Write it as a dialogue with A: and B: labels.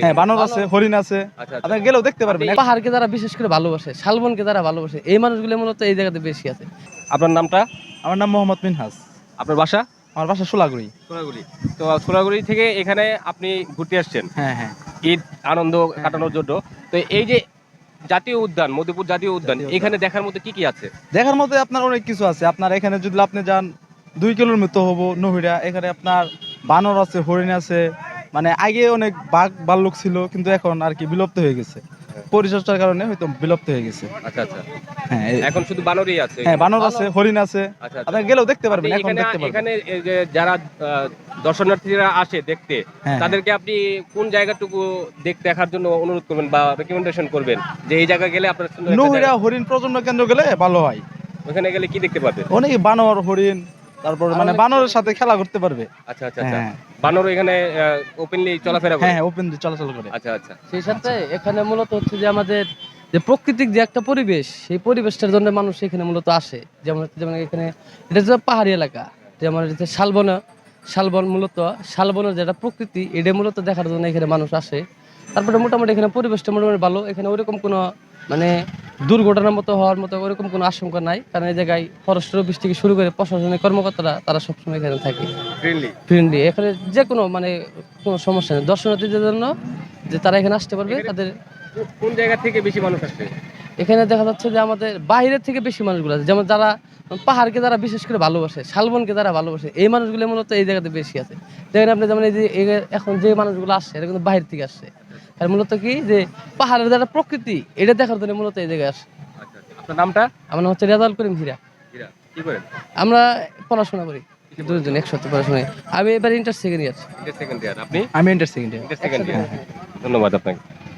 A: হ্যাঁ, বানর আছে, হরিণ আছে।
B: আচ্ছা, আচ্ছা।
A: আপনি গেলেও দেখতে পারবেন।
C: পাহাড়কে যারা বিশেষ করে ভালোবাসে, শালবনকে যারা ভালোবাসে, এই মানুষগুলো মূলত এই জায়গাতে বেশি আছে।
B: আপনার নামটা?
A: আমার নাম মোহাম্মদ মিনহাজ।
B: আপনার বাসা?
A: আমার বাসা সোলাগুড়ি।
B: সোনাগুড়ি। তো সোনাগুড়ি থেকে এখানে আপনি ঘুরতে আসছেন
A: হ্যাঁ, হ্যাঁ।
B: ঈদ আনন্দ কাটানোর জন্য। তো এই যে জাতীয় উদ্যান, মধুপুর জাতীয় উদ্যান, এখানে দেখার মতো কি কি আছে?
A: দেখার মধ্যে আপনার অনেক কিছু আছে। আপনার এখানে যদি আপনি যান 2 কিলোর মতো হবো নহিরা। এখানে আপনার বানর আছে, হরিণ আছে। মানে আগে অনেক বাঘ ভাল্লুক ছিল, কিন্তু এখন আর কি বিলুপ্ত হয়ে গেছে। পরিচর্যার কারণে হয়তো বিলুপ্ত হয়ে গেছে।
B: আচ্ছা, আচ্ছা।
A: হ্যাঁ,
B: এখন শুধু বানরই আছে।
A: হ্যাঁ, বানর আছে, হরিণ আছে।
B: আচ্ছা, আচ্ছা।
A: আপনি গেলেও দেখতে পারবেন,
B: আপনি
A: এখন দেখতে পারবেন।
B: এখানে এই যে যারা দর্শনার্থীরা আসে দেখতে,
A: হ্যাঁ,
B: তাদেরকে আপনি কোন জায়গাটুকু দেখার জন্য অনুরোধ করবেন বা রেকমেন্ডেশন করবেন যে এই জায়গা গেলে আপনার সুন্দর একটা
A: নহিরা
B: জায়গা-
A: হরিণ প্রজনন কেন্দ্র গেলে ভালো হয়।
B: ওখানে গেলে কি দেখতে পাবেন?
A: অনেক বানর, হরিণ, তারপর মানে বানরের সাথে খেলা করতে পারবে।
B: আচ্ছা, আচ্ছা, আচ্ছা।
A: হ্যাঁ,
B: বানর এখানে ওপেনলি চলাফেরা করে?
A: হ্যাঁ, ওপেন চলাচল করে।
B: আচ্ছা, আচ্ছা।
C: সেই সাথে এখানে মূলত হচ্ছে যে আমাদের যে প্রাকৃতিক যে একটা পরিবেশ, সেই পরিবেশটার জন্য মানুষ এখানে মূলত আসে। যেমন যেমন এখানে এটা হচ্ছে পাহাড়ি এলাকা, যেমন হচ্ছে শালবন মূলত শালবনের যেটা প্রকৃতি, এটা মূলত দেখার জন্য এখানে মানুষ আসে। তারপরে মোটামুটি এখানে পরিবেশটা মোটামুটি ভালো। এখানে ওইরকম কোনো মানে দুর্ঘটনার মতো হওয়ার মতো ওইরকম কোনো আশঙ্কা নাই, কারণ এই জায়গায় ফরেস্টের অফিস থেকে শুরু করে প্রশাসনিক কর্মকর্তারা তারা সবসময় এখানে থাকে ফ্রেন্ডলি। এখানে যে কোনো মানে কোনো সমস্যা নেই দর্শনার্থীদের জন্য, যে তারা এখানে আসতে পারবে। তাদের
B: কোন জায়গা থেকে বেশি মানুষ আসে?
C: এখানে দেখা যাচ্ছে যে আমাদের বাইরের থেকে বেশি মানুষগুলো আছে, যেমন যারা পাহাড়কে যারা বিশেষ করে ভালোবাসে, শালবনকে যারা ভালোবাসে, এই মানুষগুলো মূলত এই জায়গাতে বেশি আছে। দেখেন আপনি, যেমন এই যে এখন যে মানুষগুলো আসছে, এটা কিন্তু বাইরে থেকে আসছে। আর মূলত কি যে পাহাড়ের যারা প্রকৃতি, এটা দেখার জন্য মূলত এই জায়গায় আসে।
B: আচ্ছা, আচ্ছা। আপনার নামটা?
C: আমার নাম হচ্ছে রেজাউল করিম হীরা।
B: কি করেন?
C: আমরা পড়াশোনা করি দুজন একসাথে পড়াশোনা। আমি এবার inter second year.
B: Second year. আপনি?
A: আমি inter second year.
B: Second year. ধন্যবাদ আপনাকে।